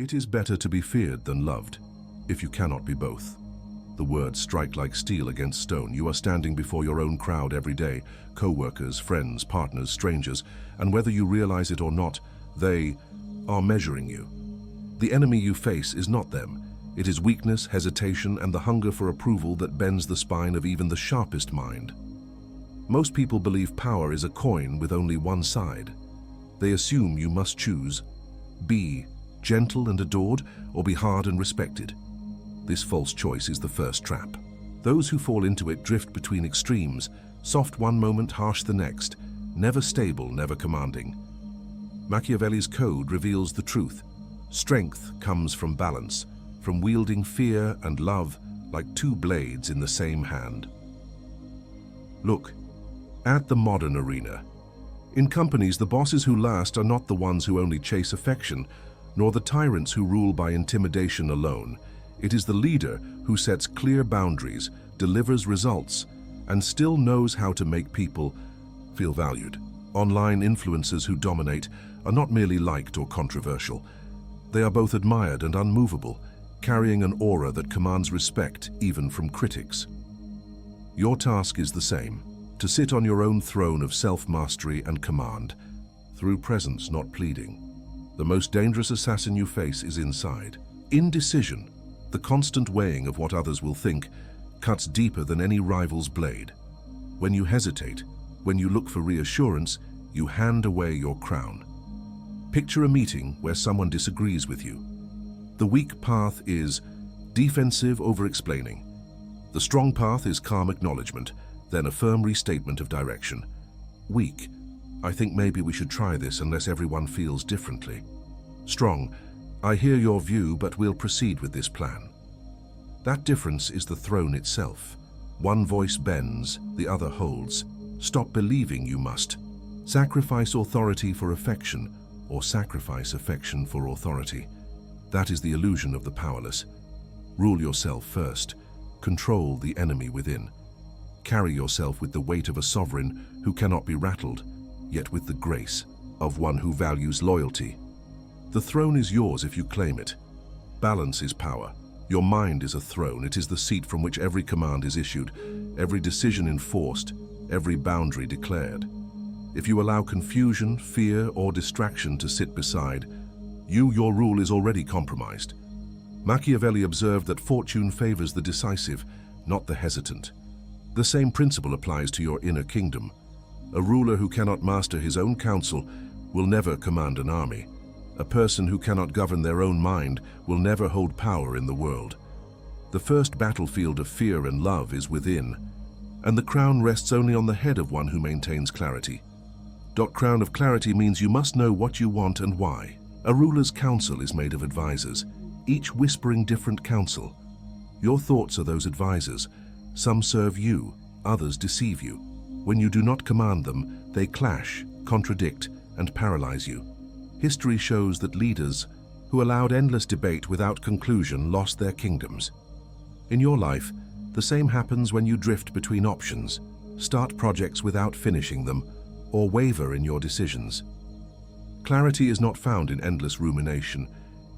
It is better to be feared than loved, if you cannot be both. The words strike like steel against stone. You are standing before your own crowd every day, co-workers, friends, partners, strangers, and whether you realize it or not, they are measuring you. The enemy you face is not them. It is weakness, hesitation, and the hunger for approval that bends the spine of even the sharpest mind. Most people believe power is a coin with only one side. They assume you must choose: be gentle and adored, or be hard and respected. This false choice is the first trap. Those who fall into it drift between extremes, soft one moment, harsh the next, never stable, never commanding. Machiavelli's code reveals the truth. Strength comes from balance, from wielding fear and love like two blades in the same hand. Look at the modern arena. In companies, the bosses who last are not the ones who only chase affection, nor the tyrants who rule by intimidation alone. It is the leader who sets clear boundaries, delivers results, and still knows how to make people feel valued. Online influencers who dominate are not merely liked or controversial. They are both admired and unmovable, carrying an aura that commands respect even from critics. Your task is the same: to sit on your own throne of self-mastery and command, through presence, not pleading. The most dangerous assassin you face is inside. Indecision, the constant weighing of what others will think, cuts deeper than any rival's blade. When you hesitate, when you look for reassurance, you hand away your crown. Picture a meeting where someone disagrees with you. The weak path is defensive over-explaining. The strong path is calm acknowledgement, then a firm restatement of direction. Weak: I think maybe we should try this unless everyone feels differently. Strong: I hear your view, but we'll proceed with this plan. That difference is the throne itself. One voice bends, the other holds. Stop believing you must. Sacrifice authority for affection, or sacrifice affection for authority. That is the illusion of the powerless. Rule yourself first. Control the enemy within. Carry yourself with the weight of a sovereign who cannot be rattled, yet with the grace of one who values loyalty. The throne is yours if you claim it. Balance is power. Your mind is a throne. It is the seat from which every command is issued, every decision enforced, every boundary declared. If you allow confusion, fear, or distraction to sit beside, your rule is already compromised. Machiavelli observed that fortune favors the decisive, not the hesitant. The same principle applies to your inner kingdom. A ruler who cannot master his own counsel will never command an army. A person who cannot govern their own mind will never hold power in the world. The first battlefield of fear and love is within, and the crown rests only on the head of one who maintains clarity. Crown of clarity means you must know what you want and why. A ruler's counsel is made of advisors, each whispering different counsel. Your thoughts are those advisors. Some serve you, others deceive you. When you do not command them, they clash, contradict, and paralyze you. History shows that leaders who allowed endless debate without conclusion lost their kingdoms. In your life, the same happens when you drift between options, start projects without finishing them, or waver in your decisions. Clarity is not found in endless rumination.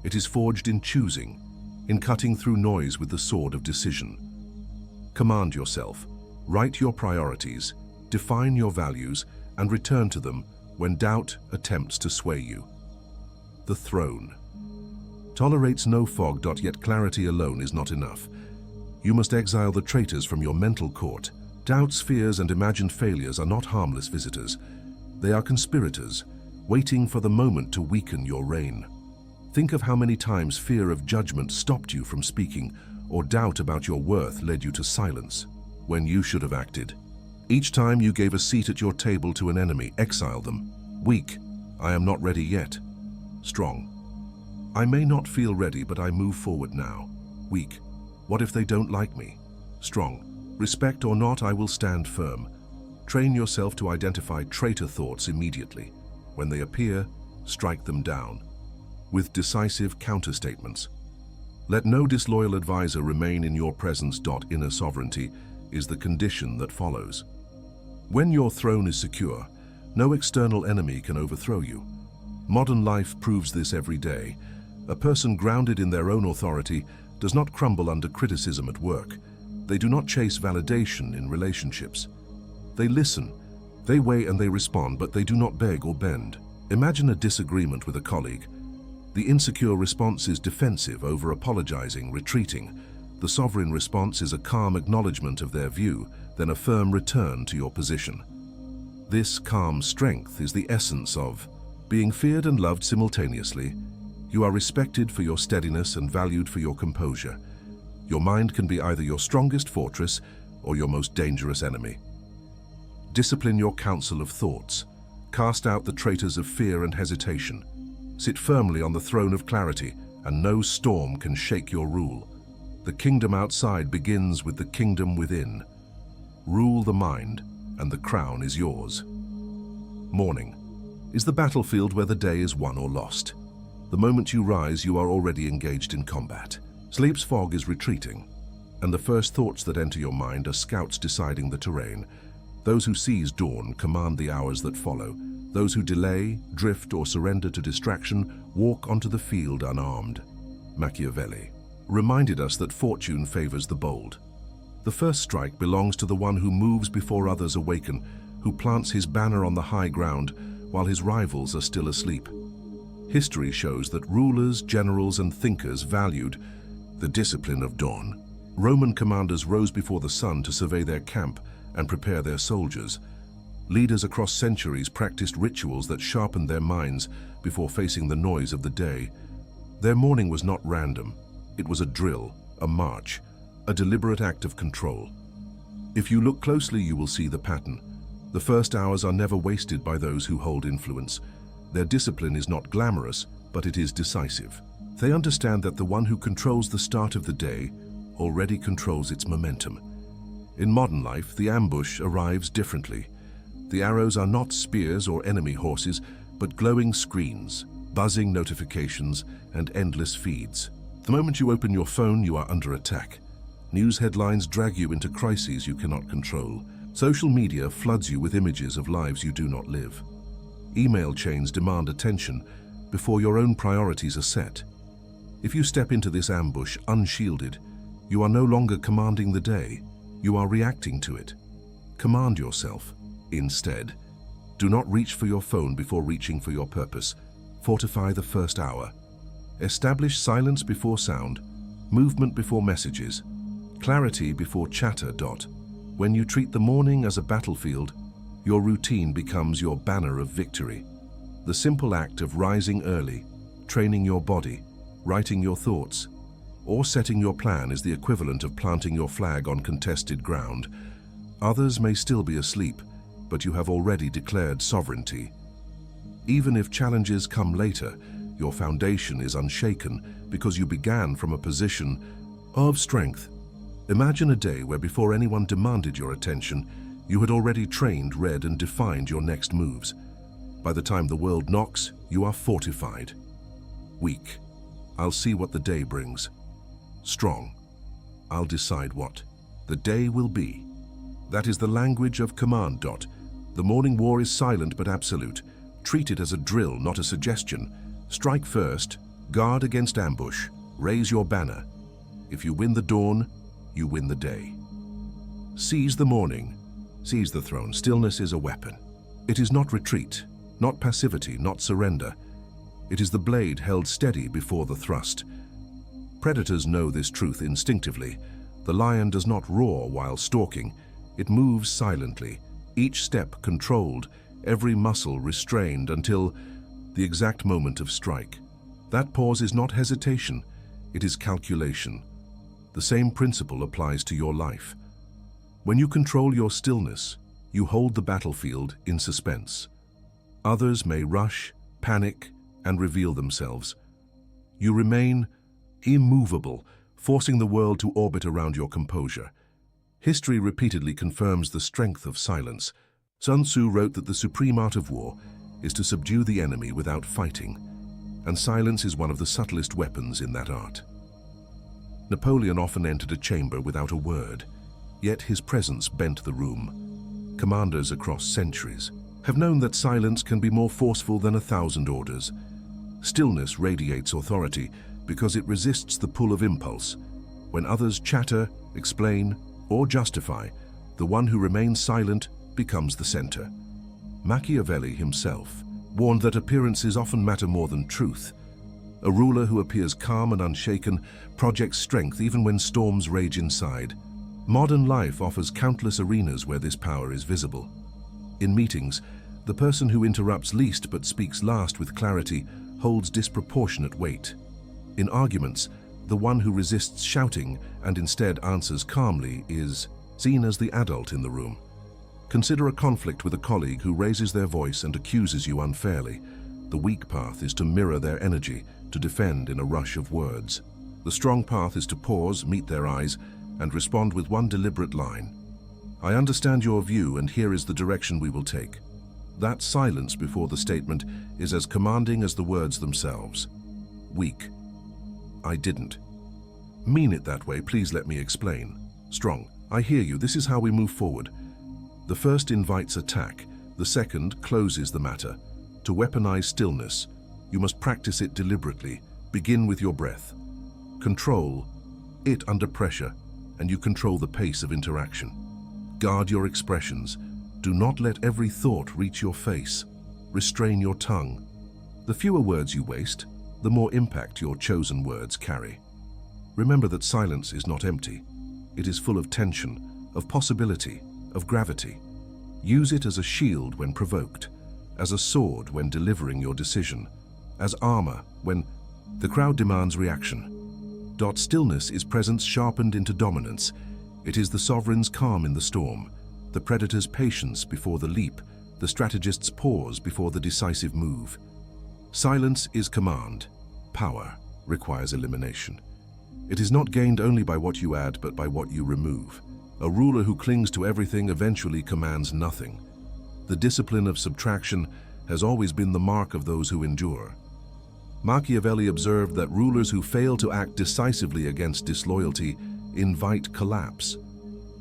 It is forged in choosing, in cutting through noise with the sword of decision. Command yourself, write your priorities, define your values, and return to them when doubt attempts to sway you. The throne tolerates no fog. Yet clarity alone is not enough. You must exile the traitors from your mental court. Doubts, fears, and imagined failures are not harmless visitors. They are conspirators, waiting for the moment to weaken your reign. Think of how many times fear of judgment stopped you from speaking, or doubt about your worth led you to silence when you should have acted. Each time you gave a seat at your table to an enemy, exile them. Weak: I am not ready yet. Strong: I may not feel ready, but I move forward now. Weak: what if they don't like me? Strong: respect or not, I will stand firm. Train yourself to identify traitor thoughts immediately. When they appear, strike them down with decisive counterstatements. Let no disloyal advisor remain in your presence. Inner sovereignty is the condition that follows. When your throne is secure, no external enemy can overthrow you. Modern life proves this every day. A person grounded in their own authority does not crumble under criticism at work. They do not chase validation in relationships. They listen, they weigh and they respond, but they do not beg or bend. Imagine a disagreement with a colleague. The insecure response is defensive, over apologizing, retreating. The sovereign response is a calm acknowledgement of their view, then a firm return to your position. This calm strength is the essence of being feared and loved simultaneously. You are respected for your steadiness and valued for your composure. Your mind can be either your strongest fortress or your most dangerous enemy. Discipline your council of thoughts. Cast out the traitors of fear and hesitation. Sit firmly on the throne of clarity, and no storm can shake your rule. The kingdom outside begins with the kingdom within. Rule the mind, and the crown is yours. Morning is the battlefield where the day is won or lost. The moment you rise, you are already engaged in combat. Sleep's fog is retreating, and the first thoughts that enter your mind are scouts deciding the terrain. Those who seize dawn command the hours that follow. Those who delay, drift, or surrender to distraction walk onto the field unarmed. Machiavelli reminded us that fortune favors the bold. The first strike belongs to the one who moves before others awaken, who plants his banner on the high ground while his rivals are still asleep. History shows that rulers, generals, and thinkers valued the discipline of dawn. Roman commanders rose before the sun to survey their camp and prepare their soldiers. Leaders across centuries practiced rituals that sharpened their minds before facing the noise of the day. Their morning was not random. It was a drill, a march, a deliberate act of control. If you look closely, you will see the pattern. The first hours are never wasted by those who hold influence. Their discipline is not glamorous, but it is decisive. They understand that the one who controls the start of the day already controls its momentum. In modern life, the ambush arrives differently. The arrows are not spears or enemy horses, but glowing screens, buzzing notifications, and endless feeds. The moment you open your phone, you are under attack. News headlines drag you into crises you cannot control. Social media floods you with images of lives you do not live. Email chains demand attention before your own priorities are set. If you step into this ambush unshielded, you are no longer commanding the day, you are reacting to it. Command yourself. Instead, do not reach for your phone before reaching for your purpose. Fortify the first hour. Establish silence before sound, movement before messages, clarity before chatter. When you treat the morning as a battlefield, your routine becomes your banner of victory. The simple act of rising early, training your body, writing your thoughts, or setting your plan is the equivalent of planting your flag on contested ground. Others may still be asleep, but you have already declared sovereignty. Even if challenges come later, your foundation is unshaken because you began from a position of strength. Imagine a day where before anyone demanded your attention, you had already trained, read, and defined your next moves. By the time the world knocks, you are fortified. Weak. I'll see what the day brings. Strong. I'll decide what the day will be. That is the language of command. The morning war is silent but absolute. Treat it as a drill, not a suggestion. Strike first, guard against ambush, raise your banner. If you win the dawn, you win the day. Seize the morning, seize the throne. Stillness is a weapon. It is not retreat, not passivity, not surrender. It is the blade held steady before the thrust. Predators know this truth instinctively. The lion does not roar while stalking. It moves silently, each step controlled, every muscle restrained until the exact moment of strike. That pause is not hesitation, it is calculation. The same principle applies to your life. When you control your stillness, you hold the battlefield in suspense. Others may rush, panic, and reveal themselves. You remain immovable, forcing the world to orbit around your composure. History repeatedly confirms the strength of silence. Sun Tzu wrote that the supreme art of war is to subdue the enemy without fighting, and silence is one of the subtlest weapons in that art. Napoleon often entered a chamber without a word, yet his presence bent the room. Commanders across centuries have known that silence can be more forceful than 1,000 orders. Stillness radiates authority because it resists the pull of impulse. When others chatter, explain, or justify, the one who remains silent becomes the center. Machiavelli himself warned that appearances often matter more than truth. A ruler who appears calm and unshaken projects strength even when storms rage inside. Modern life offers countless arenas where this power is visible. In meetings, the person who interrupts least but speaks last with clarity holds disproportionate weight. In arguments, the one who resists shouting and instead answers calmly is seen as the adult in the room. Consider a conflict with a colleague who raises their voice and accuses you unfairly. The weak path is to mirror their energy, to defend in a rush of words. The strong path is to pause, meet their eyes, and respond with one deliberate line. I understand your view, and here is the direction we will take. That silence before the statement is as commanding as the words themselves. Weak. I didn't mean it that way, please let me explain. Strong. I hear you, this is how we move forward. The first invites attack, the second closes the matter. To weaponize stillness, you must practice it deliberately. Begin with your breath. Control it under pressure, and you control the pace of interaction. Guard your expressions. Do not let every thought reach your face. Restrain your tongue. The fewer words you waste, the more impact your chosen words carry. Remember that silence is not empty. It is full of tension, of possibility, of gravity. Use it as a shield when provoked, as a sword when delivering your decision, as armor when the crowd demands reaction. Stillness is presence sharpened into dominance. It is the sovereign's calm in the storm, the predator's patience before the leap, the strategist's pause before the decisive move. Silence is command. Power requires elimination. It is not gained only by what you add, but by what you remove. A ruler who clings to everything eventually commands nothing. The discipline of subtraction has always been the mark of those who endure. Machiavelli observed that rulers who fail to act decisively against disloyalty invite collapse.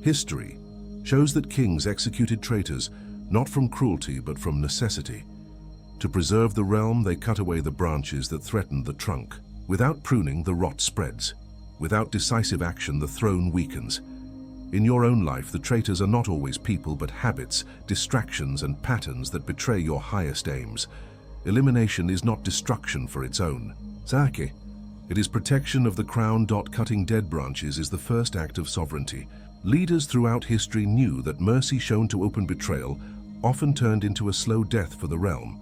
History shows that kings executed traitors not from cruelty but from necessity. To preserve the realm, they cut away the branches that threatened the trunk. Without pruning, the rot spreads. Without decisive action, the throne weakens. In your own life, the traitors are not always people but habits, distractions, and patterns that betray your highest aims. Elimination is not destruction for its own. Sake. It is protection of the crown. Cutting dead branches is the first act of sovereignty. Leaders throughout history knew that mercy shown to open betrayal often turned into a slow death for the realm.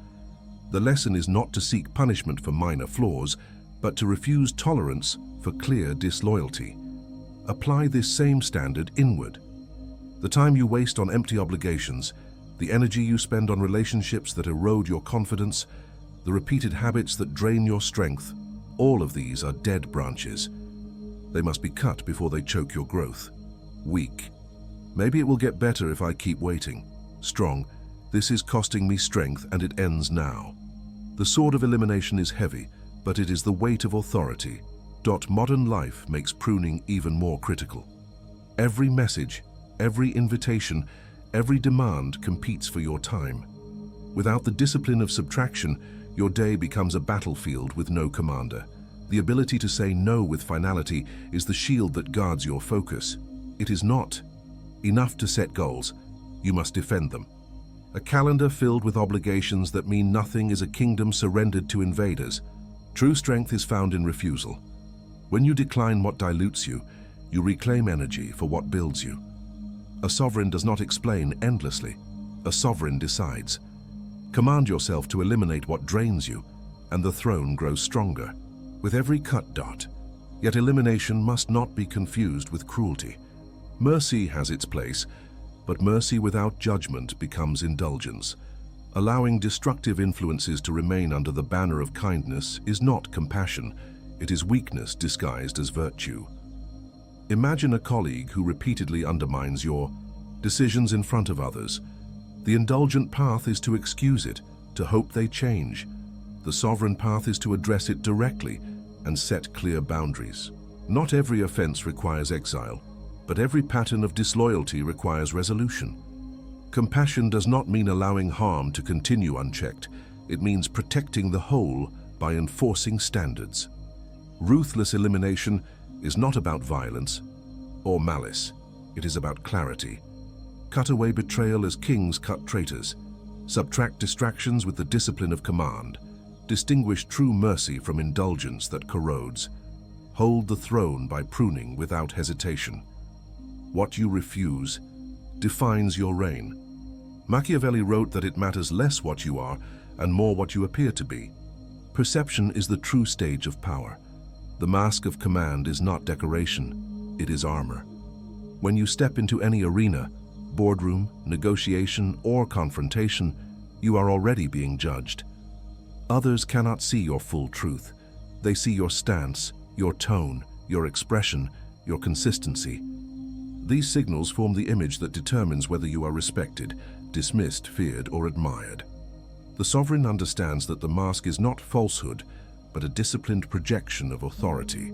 The lesson is not to seek punishment for minor flaws, but to refuse tolerance for clear disloyalty. Apply this same standard inward. The time you waste on empty obligations, the energy you spend on relationships that erode your confidence, the repeated habits that drain your strength, all of these are dead branches. They must be cut before they choke your growth. Weak. Maybe it will get better if I keep waiting. Strong. This is costing me strength and it ends now. The sword of elimination is heavy, but it is the weight of authority. Modern life makes pruning even more critical. Every message, every invitation, every demand competes for your time. Without the discipline of subtraction, your day becomes a battlefield with no commander. The ability to say no with finality is the shield that guards your focus. It is not enough to set goals. You must defend them. A calendar filled with obligations that mean nothing is a kingdom surrendered to invaders. True strength is found in refusal. When you decline what dilutes you, you reclaim energy for what builds you. A sovereign does not explain endlessly. A sovereign decides. Command yourself to eliminate what drains you, and the throne grows stronger. With every cut. Yet elimination must not be confused with cruelty. Mercy has its place, but mercy without judgment becomes indulgence. Allowing destructive influences to remain under the banner of kindness is not compassion. It is weakness disguised as virtue. Imagine a colleague who repeatedly undermines your decisions in front of others. The indulgent path is to excuse it, to hope they change. The sovereign path is to address it directly and set clear boundaries. Not every offense requires exile, but every pattern of disloyalty requires resolution. Compassion does not mean allowing harm to continue unchecked. It means protecting the whole, by enforcing standards. Ruthless elimination is not about violence or malice. It is about clarity. Cut away betrayal as kings cut traitors. Subtract distractions with the discipline of command. Distinguish true mercy from indulgence that corrodes. Hold the throne by pruning without hesitation. What you refuse defines your reign. Machiavelli wrote that it matters less what you are and more what you appear to be. Perception is the true stage of power. The mask of command is not decoration, it is armor. When you step into any arena, boardroom, negotiation, or confrontation, you are already being judged. Others cannot see your full truth. They see your stance, your tone, your expression, your consistency. These signals form the image that determines whether you are respected, dismissed, feared, or admired. The sovereign understands that the mask is not falsehood, but a disciplined projection of authority.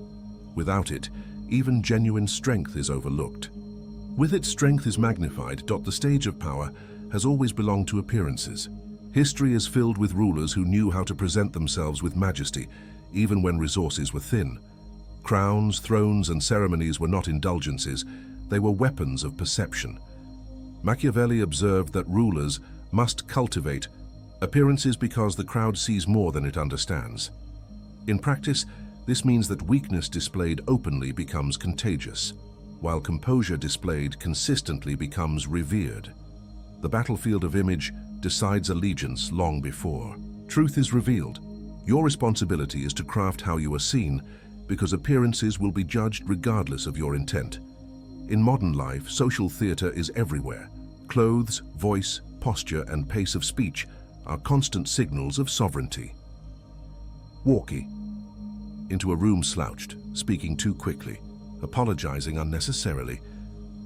Without it, even genuine strength is overlooked. With it, strength is magnified. The stage of power has always belonged to appearances. History is filled with rulers who knew how to present themselves with majesty, even when resources were thin. Crowns, thrones, and ceremonies were not indulgences, they were weapons of perception. Machiavelli observed that rulers must cultivate appearances because the crowd sees more than it understands. In practice, this means that weakness displayed openly becomes contagious, while composure displayed consistently becomes revered. The battlefield of image decides allegiance long before truth is revealed. Your responsibility is to craft how you are seen, because appearances will be judged regardless of your intent. In modern life, social theater is everywhere. Clothes, voice, posture, and pace of speech are constant signals of sovereignty. Walkie. Into a room slouched, speaking too quickly, apologizing unnecessarily,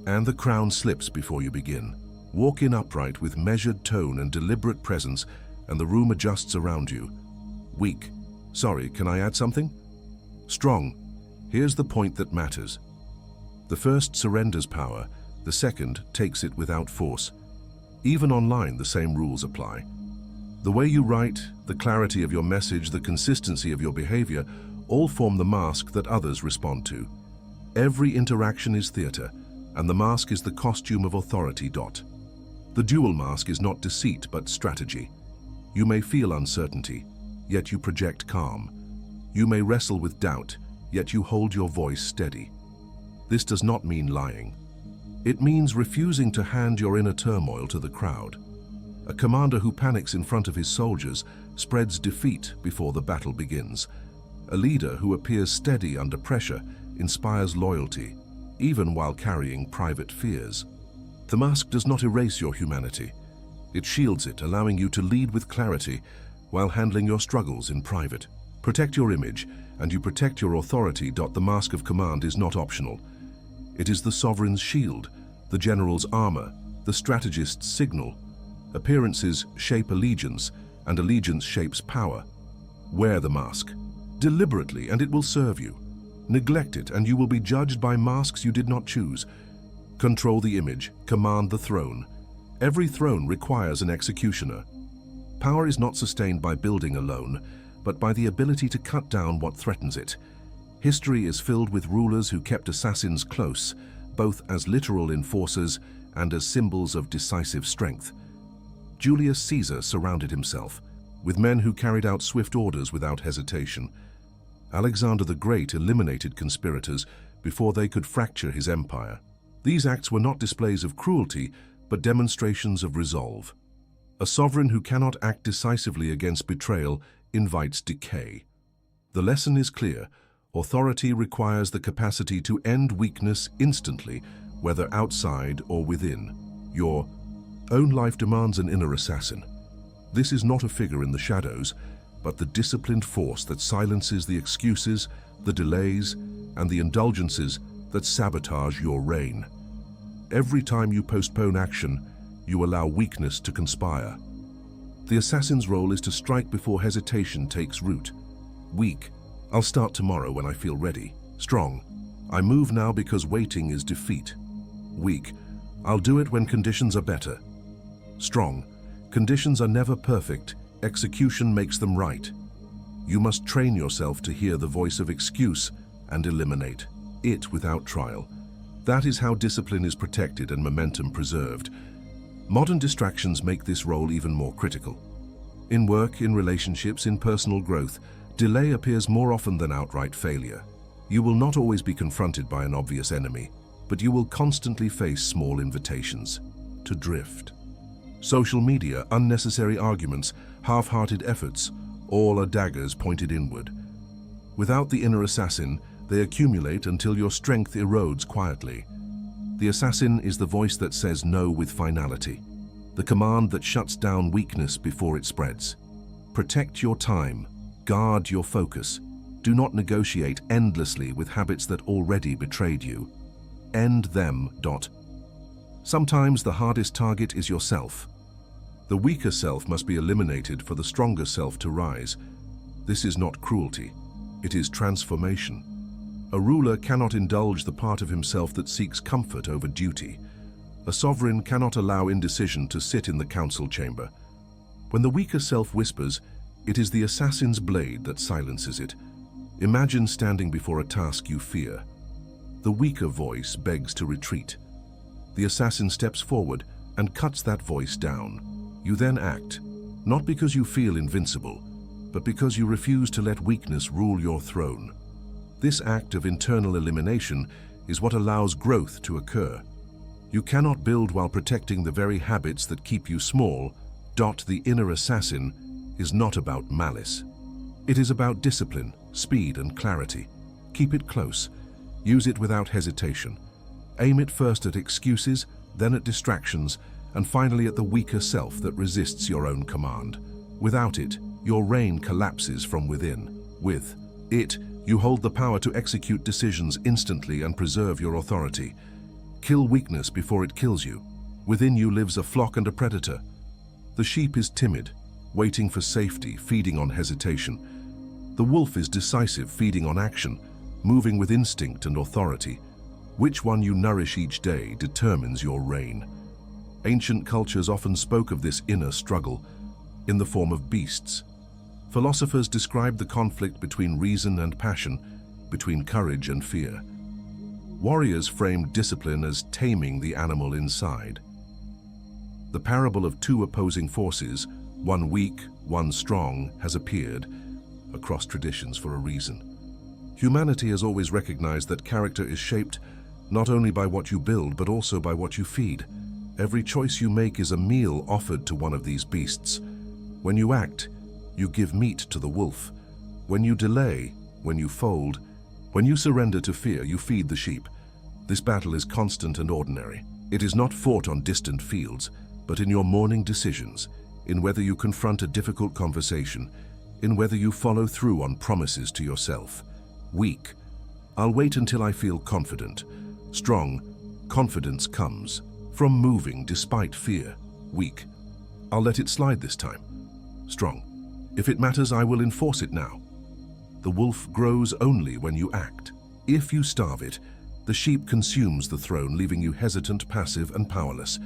and the crown slips before you begin. Walk in upright with measured tone and deliberate presence, and the room adjusts around you. Weak. Sorry, can I add something? Strong. Here's the point that matters. The first surrenders power, the second takes it without force. Even online, the same rules apply. The way you write, the clarity of your message, the consistency of your behavior, all form the mask that others respond to. Every interaction is theater, and the mask is the costume of authority. The dual mask is not deceit, but strategy. You may feel uncertainty, yet you project calm. You may wrestle with doubt, yet you hold your voice steady. This does not mean lying. It means refusing to hand your inner turmoil to the crowd. A commander who panics in front of his soldiers spreads defeat before the battle begins. A leader who appears steady under pressure inspires loyalty, even while carrying private fears. The mask does not erase your humanity. It shields it, allowing you to lead with clarity while handling your struggles in private. Protect your image, and you protect your authority. The mask of command is not optional. It is the sovereign's shield, the general's armor, the strategist's signal. Appearances shape allegiance, and allegiance shapes power. Wear the mask deliberately, and it will serve you. Neglect it, and you will be judged by masks you did not choose. Control the image, command the throne. Every throne requires an executioner. Power is not sustained by building alone, but by the ability to cut down what threatens it. History is filled with rulers who kept assassins close, both as literal enforcers and as symbols of decisive strength. Julius Caesar surrounded himself with men who carried out swift orders without hesitation. Alexander the Great eliminated conspirators before they could fracture his empire. These acts were not displays of cruelty, but demonstrations of resolve. A sovereign who cannot act decisively against betrayal invites decay. The lesson is clear. Authority requires the capacity to end weakness instantly, whether outside or within. Your own life demands an inner assassin. This is not a figure in the shadows, but the disciplined force that silences the excuses, the delays, and the indulgences that sabotage your reign. Every time you postpone action, you allow weakness to conspire. The assassin's role is to strike before hesitation takes root. Weak. I'll start tomorrow when I feel ready. Strong. I move now because waiting is defeat. Weak. I'll do it when conditions are better. Strong. Conditions are never perfect. Execution makes them right. You must train yourself to hear the voice of excuse and eliminate it without trial. That is how discipline is protected and momentum preserved. Modern distractions make this role even more critical. In work, in relationships, in personal growth, delay appears more often than outright failure. You will not always be confronted by an obvious enemy, but you will constantly face small invitations to drift. Social media, unnecessary arguments, half-hearted efforts, all are daggers pointed inward. Without the inner assassin, they accumulate until your strength erodes quietly. The assassin is the voice that says no with finality, the command that shuts down weakness before it spreads. Protect your time, guard your focus. Do not negotiate endlessly with habits that already betrayed you. End them. Sometimes the hardest target is yourself. The weaker self must be eliminated for the stronger self to rise. This is not cruelty, it is transformation. A ruler cannot indulge the part of himself that seeks comfort over duty. A sovereign cannot allow indecision to sit in the council chamber. When the weaker self whispers, it is the assassin's blade that silences it. Imagine standing before a task you fear. The weaker voice begs to retreat. The assassin steps forward and cuts that voice down. You then act, not because you feel invincible, but because you refuse to let weakness rule your throne. This act of internal elimination is what allows growth to occur. You cannot build while protecting the very habits that keep you small. The inner assassin is not about malice. It is about discipline, speed, and clarity. Keep it close. Use it without hesitation. Aim it first at excuses, then at distractions, and finally at the weaker self that resists your own command. Without it, your reign collapses from within. With it, you hold the power to execute decisions instantly and preserve your authority. Kill weakness before it kills you. Within you lives a flock and a predator. The sheep is timid, waiting for safety, feeding on hesitation. The wolf is decisive, feeding on action, moving with instinct and authority. Which one you nourish each day determines your reign. Ancient cultures often spoke of this inner struggle in the form of beasts. Philosophers described the conflict between reason and passion, between courage and fear. Warriors framed discipline as taming the animal inside. The parable of two opposing forces, one weak, one strong, has appeared across traditions for a reason. Humanity has always recognized that character is shaped not only by what you build, but also by what you feed. Every choice you make is a meal offered to one of these beasts. When you act, you give meat to the wolf. When you delay, when you fold, when you surrender to fear, you feed the sheep. This battle is constant and ordinary. It is not fought on distant fields, but in your morning decisions, in whether you confront a difficult conversation, in whether you follow through on promises to yourself. Weak, I'll wait until I feel confident. Strong, confidence comes from moving despite fear. Weak, I'll let it slide this time. Strong, if it matters, I will enforce it now. The wolf grows only when you act. If you starve it, the sheep consumes the throne, leaving you hesitant, passive, and powerless.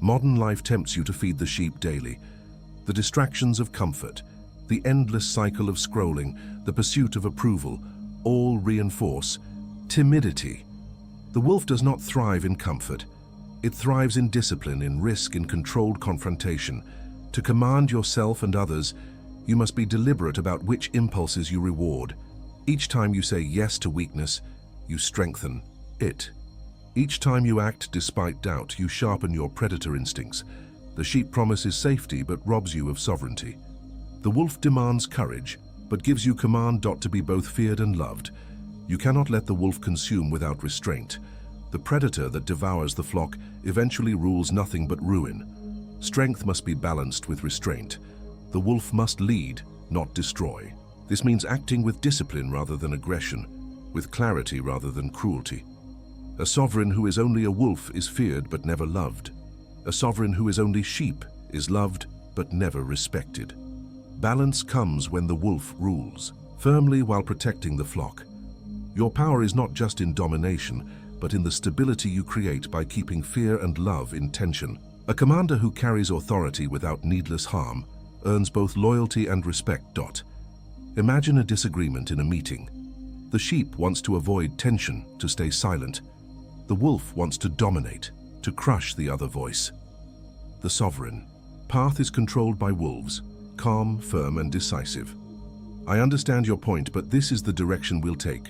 Modern life tempts you to feed the sheep daily. The distractions of comfort, the endless cycle of scrolling, the pursuit of approval, all reinforce timidity. The wolf does not thrive in comfort. It thrives in discipline, in risk, in controlled confrontation. To command yourself and others, you must be deliberate about which impulses you reward. Each time you say yes to weakness, you strengthen it. Each time you act despite doubt, you sharpen your predator instincts. The sheep promises safety but robs you of sovereignty. The wolf demands courage but gives you command. To be both feared and loved. You cannot let the wolf consume without restraint. The predator that devours the flock eventually rules nothing but ruin. Strength must be balanced with restraint. The wolf must lead, not destroy. This means acting with discipline rather than aggression, with clarity rather than cruelty. A sovereign who is only a wolf is feared but never loved. A sovereign who is only sheep is loved but never respected. Balance comes when the wolf rules, firmly while protecting the flock. Your power is not just in domination, but in the stability you create by keeping fear and love in tension. A commander who carries authority without needless harm earns both loyalty and respect. Imagine a disagreement in a meeting. The sheep wants to avoid tension, to stay silent. The wolf wants to dominate, to crush the other voice. The sovereign. Path is controlled by wolves, calm, firm, and decisive. I understand your point, but this is the direction we'll take.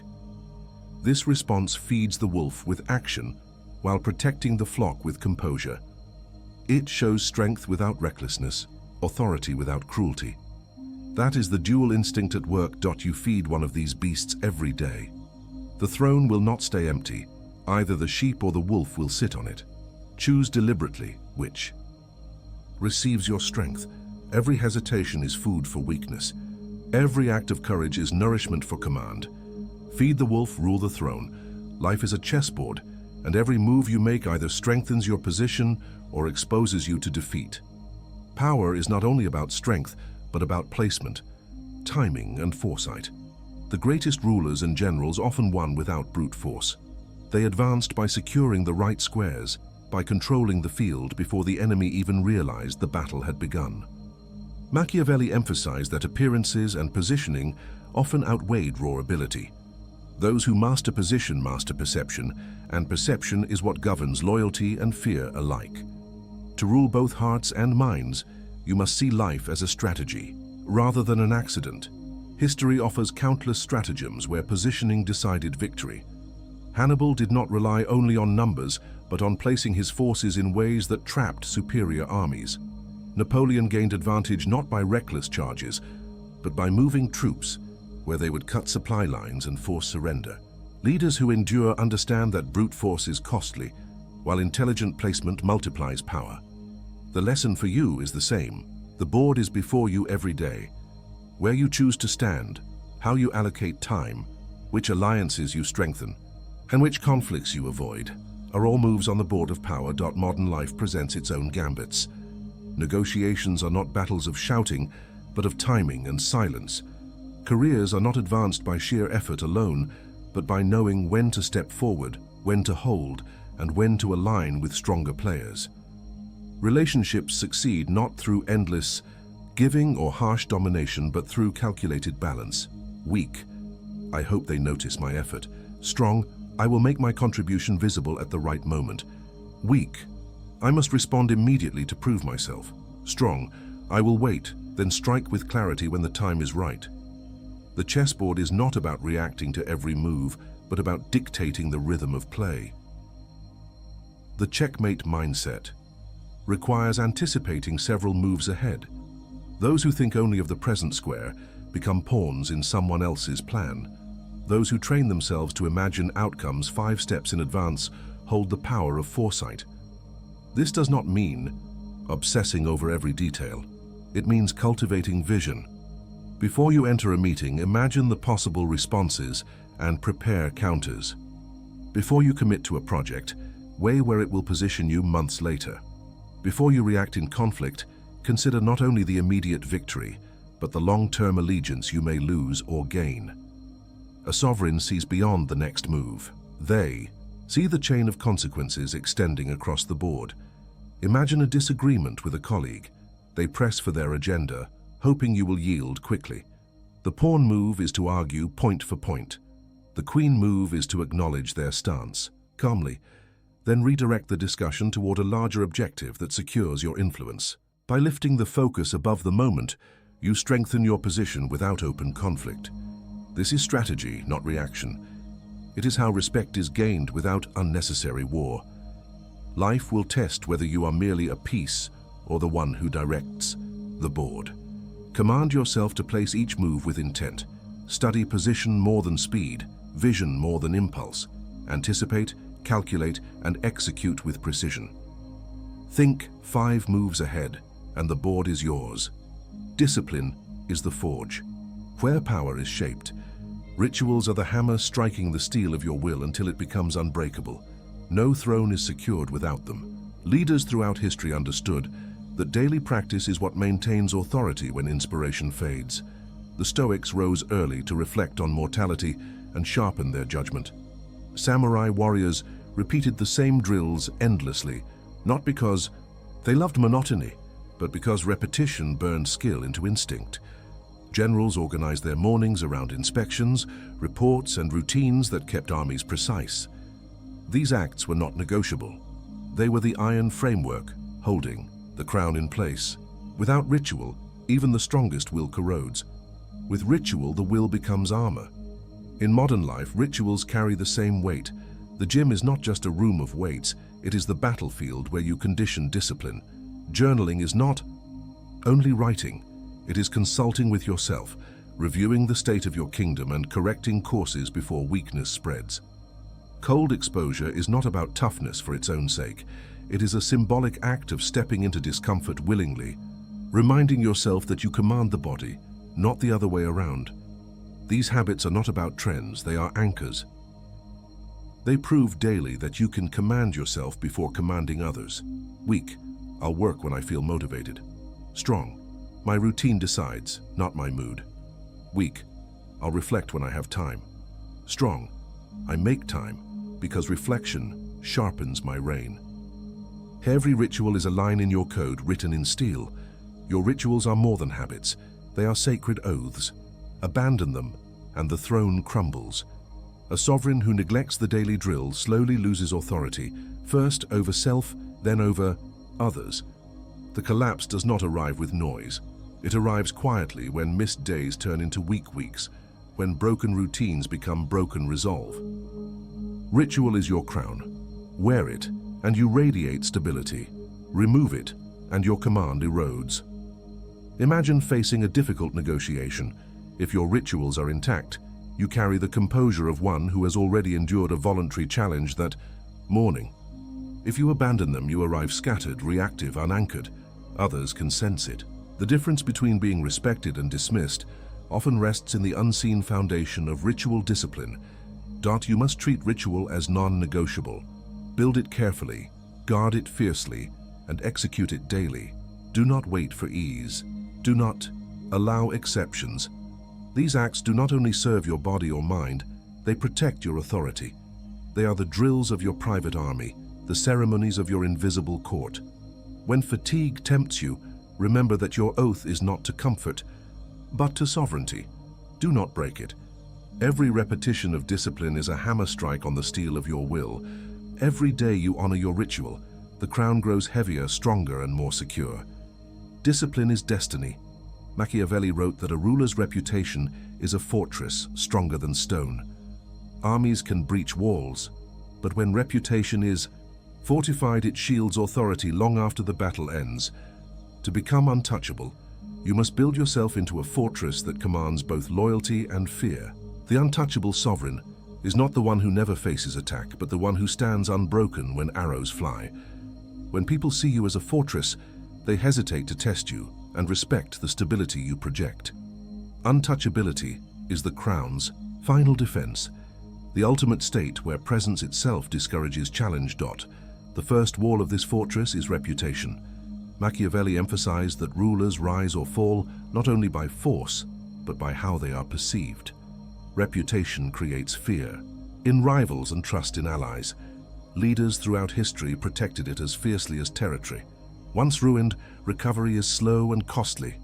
This response feeds the wolf with action, while protecting the flock with composure. It shows strength without recklessness, authority without cruelty. That is the dual instinct at work. You feed one of these beasts every day. The throne will not stay empty. Either the sheep or the wolf will sit on it. Choose deliberately which. Receives your strength. Every hesitation is food for weakness. Every act of courage is nourishment for command. Feed the wolf, rule the throne. Life is a chessboard, and every move you make either strengthens your position or exposes you to defeat. Power is not only about strength, but about placement, timing, and foresight. The greatest rulers and generals often won without brute force. They advanced by securing the right squares, by controlling the field before the enemy even realized the battle had begun. Machiavelli emphasized that appearances and positioning often outweighed raw ability. Those who master position master perception, and perception is what governs loyalty and fear alike. To rule both hearts and minds, you must see life as a strategy, rather than an accident. History offers countless stratagems where positioning decided victory. Hannibal did not rely only on numbers, but on placing his forces in ways that trapped superior armies. Napoleon gained advantage not by reckless charges, but by moving troops where they would cut supply lines and force surrender. Leaders who endure understand that brute force is costly, while intelligent placement multiplies power. The lesson for you is the same. The board is before you every day. Where you choose to stand, how you allocate time, which alliances you strengthen, and which conflicts you avoid, are all moves on the board of power. Modern life presents its own gambits. Negotiations are not battles of shouting, but of timing and silence. Careers are not advanced by sheer effort alone, but by knowing when to step forward, when to hold, and when to align with stronger players. Relationships succeed not through endless giving or harsh domination, but through calculated balance. Weak. I hope they notice my effort. Strong. I will make my contribution visible at the right moment. Weak. I must respond immediately to prove myself. Strong. I will wait, then strike with clarity when the time is right. The chessboard is not about reacting to every move, but about dictating the rhythm of play. The checkmate mindset requires anticipating several moves ahead. Those who think only of the present square become pawns in someone else's plan. Those who train themselves to imagine outcomes 5 steps in advance hold the power of foresight. This does not mean obsessing over every detail. It means cultivating vision. Before you enter a meeting, imagine the possible responses and prepare counters. Before you commit to a project, weigh where it will position you months later. Before you react in conflict, consider not only the immediate victory, but the long-term allegiance you may lose or gain. A sovereign sees beyond the next move. They see the chain of consequences extending across the board. Imagine a disagreement with a colleague. They press for their agenda, hoping you will yield quickly. The pawn move is to argue point for point. The queen move is to acknowledge their stance calmly, then redirect the discussion toward a larger objective that secures your influence. By lifting the focus above the moment, you strengthen your position without open conflict. This is strategy, not reaction. It is how respect is gained without unnecessary war. Life will test whether you are merely a piece or the one who directs the board. Command yourself to place each move with intent. Study position more than speed, vision more than impulse. Anticipate, calculate, and execute with precision. Think 5 moves ahead, and the board is yours. Discipline is the forge, where power is shaped. Rituals are the hammer striking the steel of your will until it becomes unbreakable. No throne is secured without them. Leaders throughout history understood that daily practice is what maintains authority when inspiration fades. The Stoics rose early to reflect on mortality and sharpen their judgment. Samurai warriors repeated the same drills endlessly, not because they loved monotony, but because repetition burned skill into instinct. Generals organized their mornings around inspections, reports, and routines that kept armies precise. These acts were not negotiable. They were the iron framework, holding the crown in place. Without ritual, even the strongest will corrodes. With ritual, the will becomes armor. In modern life, rituals carry the same weight. The gym is not just a room of weights, it is the battlefield where you condition discipline. Journaling is not only writing, it is consulting with yourself, reviewing the state of your kingdom and correcting courses before weakness spreads. Cold exposure is not about toughness for its own sake. It is a symbolic act of stepping into discomfort willingly, reminding yourself that you command the body, not the other way around. These habits are not about trends, they are anchors. They prove daily that you can command yourself before commanding others. Weak, I'll work when I feel motivated. Strong, my routine decides, not my mood. Weak, I'll reflect when I have time. Strong, I make time because reflection sharpens my rein. Every ritual is a line in your code written in steel. Your rituals are more than habits, they are sacred oaths. Abandon them, and the throne crumbles. A sovereign who neglects the daily drill slowly loses authority, first over self, then over others. The collapse does not arrive with noise. It arrives quietly when missed days turn into weak weeks, when broken routines become broken resolve. Ritual is your crown. Wear it, and you radiate stability. Remove it, and your command erodes. Imagine facing a difficult negotiation. If your rituals are intact, you carry the composure of one who has already endured a voluntary challenge that morning. If you abandon them, you arrive scattered, reactive, unanchored. Others can sense it. The difference between being respected and dismissed often rests in the unseen foundation of ritual discipline. You must treat ritual as non-negotiable. Build it carefully, guard it fiercely, and execute it daily. Do not wait for ease. Do not allow exceptions. These acts do not only serve your body or mind, they protect your authority. They are the drills of your private army, the ceremonies of your invisible court. When fatigue tempts you, remember that your oath is not to comfort, but to sovereignty. Do not break it. Every repetition of discipline is a hammer strike on the steel of your will. Every day you honor your ritual, the crown grows heavier, stronger, and more secure. Discipline is destiny. Machiavelli wrote that a ruler's reputation is a fortress stronger than stone. Armies can breach walls, but when reputation is fortified, it shields authority long after the battle ends. To become untouchable, you must build yourself into a fortress that commands both loyalty and fear. The untouchable sovereign is not the one who never faces attack, but the one who stands unbroken when arrows fly. When people see you as a fortress, they hesitate to test you and respect the stability you project. Untouchability is the crown's final defense, the ultimate state where presence itself discourages challenge. The first wall of this fortress is reputation. Machiavelli emphasized that rulers rise or fall not only by force, but by how they are perceived. Reputation creates fear in rivals and trust in allies. Leaders throughout history protected it as fiercely as territory. Once ruined, recovery is slow and costly.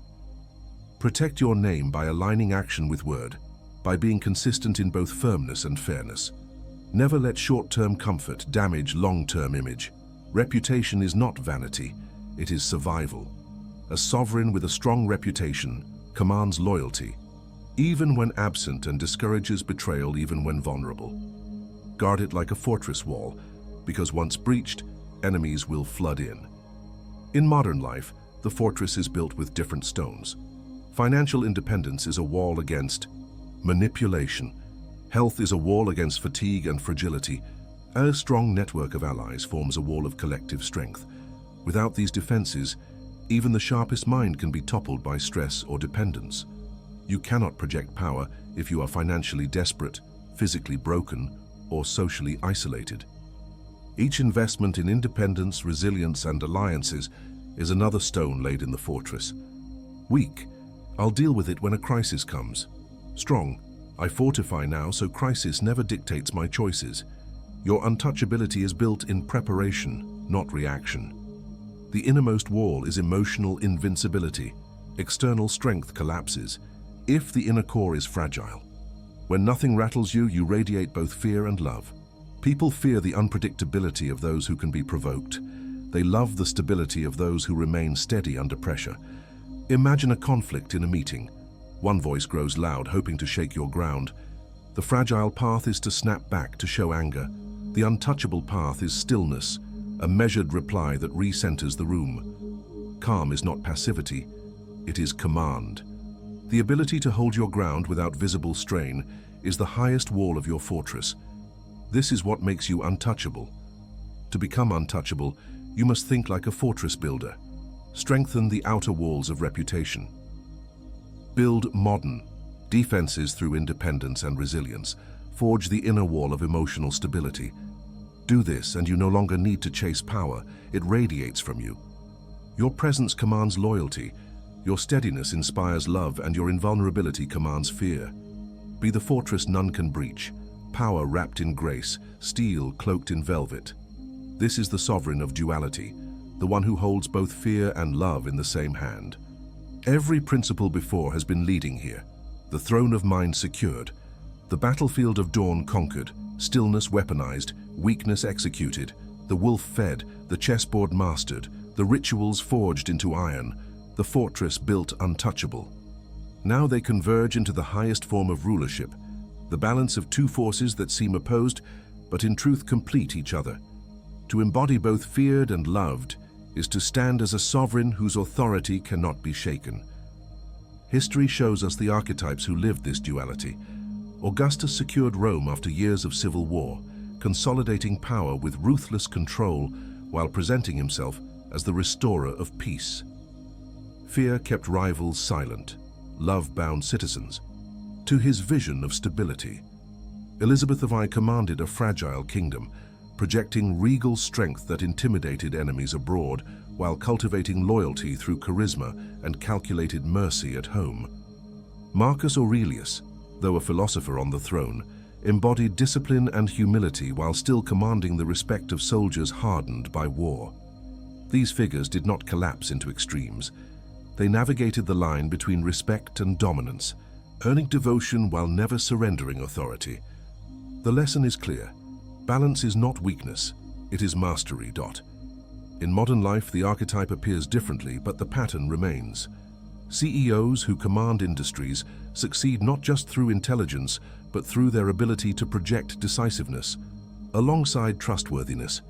Protect your name by aligning action with word, by being consistent in both firmness and fairness. Never let short-term comfort damage long-term image. Reputation is not vanity, it is survival. A sovereign with a strong reputation commands loyalty, even when absent, and discourages betrayal even when vulnerable. Guard it like a fortress wall, because once breached, enemies will flood in. In modern life, the fortress is built with different stones. Financial independence is a wall against manipulation. Health is a wall against fatigue and fragility. A strong network of allies forms a wall of collective strength. Without these defenses, even the sharpest mind can be toppled by stress or dependence. You cannot project power if you are financially desperate, physically broken, or socially isolated. Each investment in independence, resilience, and alliances is another stone laid in the fortress. Weak, I'll deal with it when a crisis comes. Strong, I fortify now so crisis never dictates my choices. Your untouchability is built in preparation, not reaction. The innermost wall is emotional invincibility. External strength collapses. If the inner core is fragile, when nothing rattles you, you radiate both fear and love. People fear the unpredictability of those who can be provoked. They love the stability of those who remain steady under pressure. Imagine a conflict in a meeting. One voice grows loud, hoping to shake your ground. The fragile path is to snap back, to show anger. The untouchable path is stillness, a measured reply that recenters the room. Calm is not passivity, it is command. The ability to hold your ground without visible strain is the highest wall of your fortress. This is what makes you untouchable. To become untouchable, you must think like a fortress builder. Strengthen the outer walls of reputation. Build modern defenses through independence and resilience. Forge the inner wall of emotional stability. Do this and you no longer need to chase power. It radiates from you. Your presence commands loyalty. Your steadiness inspires love, and your invulnerability commands fear. Be the fortress none can breach, power wrapped in grace, steel cloaked in velvet. This is the sovereign of duality, the one who holds both fear and love in the same hand. Every principle before has been leading here. The throne of mind secured, the battlefield of dawn conquered, stillness weaponized, weakness executed, the wolf fed, the chessboard mastered, the rituals forged into iron, the fortress built untouchable. Now they converge into the highest form of rulership, the balance of two forces that seem opposed, but in truth complete each other. To embody both feared and loved is to stand as a sovereign whose authority cannot be shaken. History shows us the archetypes who lived this duality. Augustus secured Rome after years of civil war, consolidating power with ruthless control while presenting himself as the restorer of peace. Fear kept rivals silent, love bound citizens, to his vision of stability. Elizabeth of I commanded a fragile kingdom, projecting regal strength that intimidated enemies abroad while cultivating loyalty through charisma and calculated mercy at home. Marcus Aurelius, though a philosopher on the throne, embodied discipline and humility while still commanding the respect of soldiers hardened by war. These figures did not collapse into extremes. They navigated the line between respect and dominance, earning devotion while never surrendering authority. The lesson is clear. Balance is not weakness, it is mastery. In modern life, the archetype appears differently, but the pattern remains. CEOs who command industries succeed not just through intelligence, but through their ability to project decisiveness, alongside trustworthiness.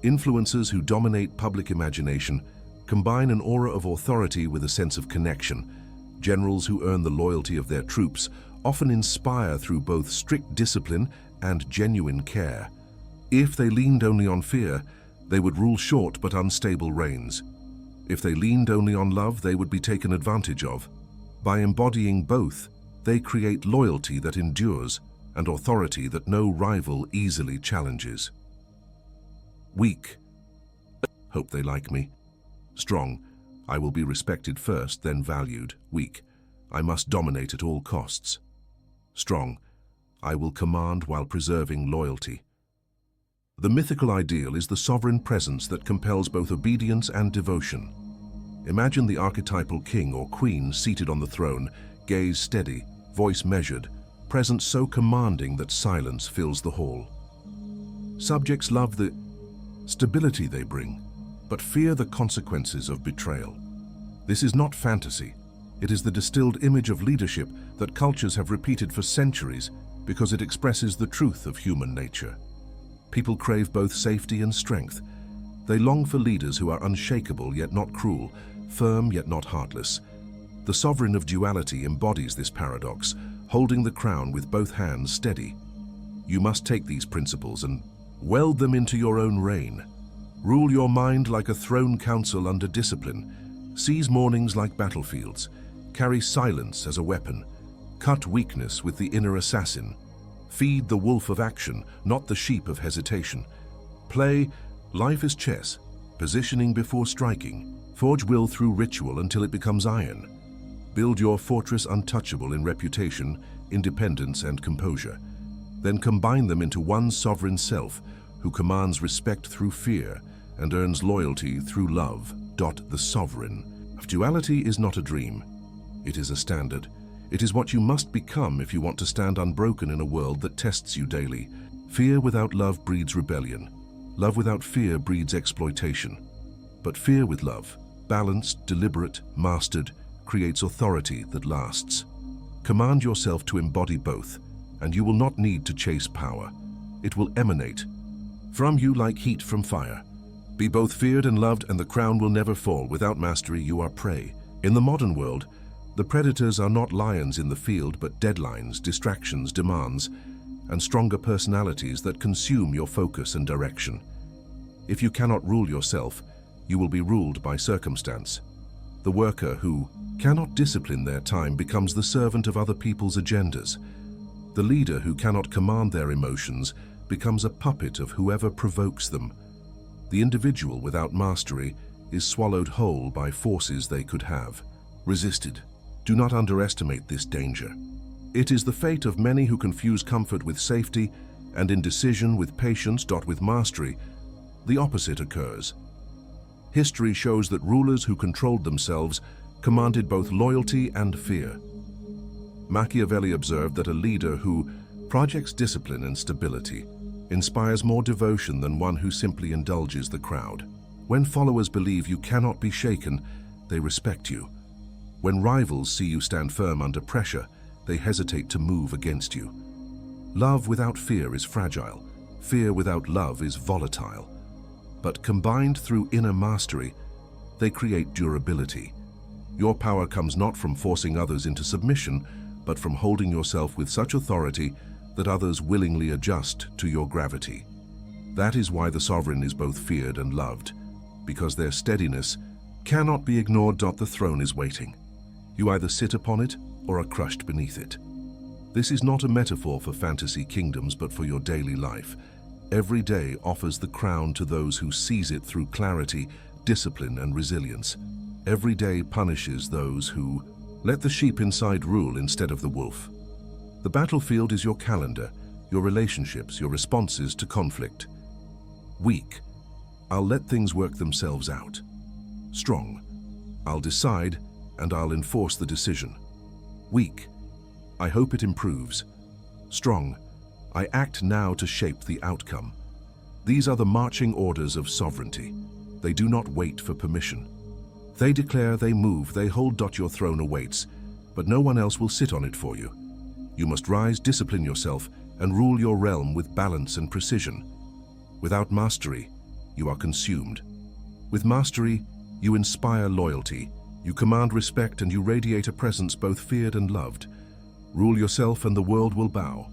Influencers who dominate public imagination combine an aura of authority with a sense of connection. Generals who earn the loyalty of their troops often inspire through both strict discipline and genuine care. If they leaned only on fear, they would rule short but unstable reigns. If they leaned only on love, they would be taken advantage of. By embodying both, they create loyalty that endures and authority that no rival easily challenges. Weak. Hope they like me. Strong. I will be respected first, then valued. Weak. I must dominate at all costs. Strong. I will command while preserving loyalty. The mythical ideal is the sovereign presence that compels both obedience and devotion. Imagine the archetypal king or queen seated on the throne, gaze steady, voice measured, presence so commanding that silence fills the hall. Subjects love the stability they bring, but fear the consequences of betrayal. This is not fantasy. It is the distilled image of leadership that cultures have repeated for centuries because it expresses the truth of human nature. People crave both safety and strength. They long for leaders who are unshakable yet not cruel, firm yet not heartless. The sovereign of duality embodies this paradox, holding the crown with both hands steady. You must take these principles and weld them into your own reign. Rule your mind like a throne council under discipline. Seize mornings like battlefields. Carry silence as a weapon. Cut weakness with the inner assassin. Feed the wolf of action, not the sheep of hesitation. Play, life is chess, positioning before striking. Forge will through ritual until it becomes iron. Build your fortress untouchable in reputation, independence, and composure. Then combine them into one sovereign self who commands respect through fear and earns loyalty through love. The sovereign of duality is not a dream. It is a standard. It is what you must become if you want to stand unbroken in a world that tests you daily. Fear without love breeds rebellion. Love without fear breeds exploitation. But fear with love, balanced, deliberate, mastered, creates authority that lasts. Command yourself to embody both, and you will not need to chase power. It will emanate from you like heat from fire. Be both feared and loved, and the crown will never fall. Without mastery, you are prey. In the modern world, the predators are not lions in the field, but deadlines, distractions, demands, and stronger personalities that consume your focus and direction. If you cannot rule yourself, you will be ruled by circumstance. The worker who cannot discipline their time becomes the servant of other people's agendas. The leader who cannot command their emotions becomes a puppet of whoever provokes them. The individual without mastery is swallowed whole by forces they could have resisted. Do not underestimate this danger. It is the fate of many who confuse comfort with safety and indecision with patience. With mastery, the opposite occurs. History shows that rulers who controlled themselves commanded both loyalty and fear. Machiavelli observed that a leader who projects discipline and stability inspires more devotion than one who simply indulges the crowd. When followers believe you cannot be shaken, they respect you. When rivals see you stand firm under pressure, they hesitate to move against you. Love without fear is fragile. Fear without love is volatile. But combined through inner mastery, they create durability. Your power comes not from forcing others into submission, but from holding yourself with such authority that others willingly adjust to your gravity. That is why the sovereign is both feared and loved, because their steadiness cannot be ignored. The throne is waiting. You either sit upon it or are crushed beneath it. This is not a metaphor for fantasy kingdoms, but for your daily life. Every day offers the crown to those who seize it through clarity, discipline, and resilience. Every day punishes those who let the sheep inside rule instead of the wolf. The battlefield is your calendar, your relationships, your responses to conflict. Weak, I'll let things work themselves out. Strong, I'll decide and I'll enforce the decision. Weak, I hope it improves. Strong, I act now to shape the outcome. These are the marching orders of sovereignty. They do not wait for permission. They declare, they move, they hold. Your throne awaits, but no one else will sit on it for you. You must rise, discipline yourself, and rule your realm with balance and precision. Without mastery, you are consumed. With mastery, you inspire loyalty, you command respect, and you radiate a presence both feared and loved. Rule yourself and the world will bow.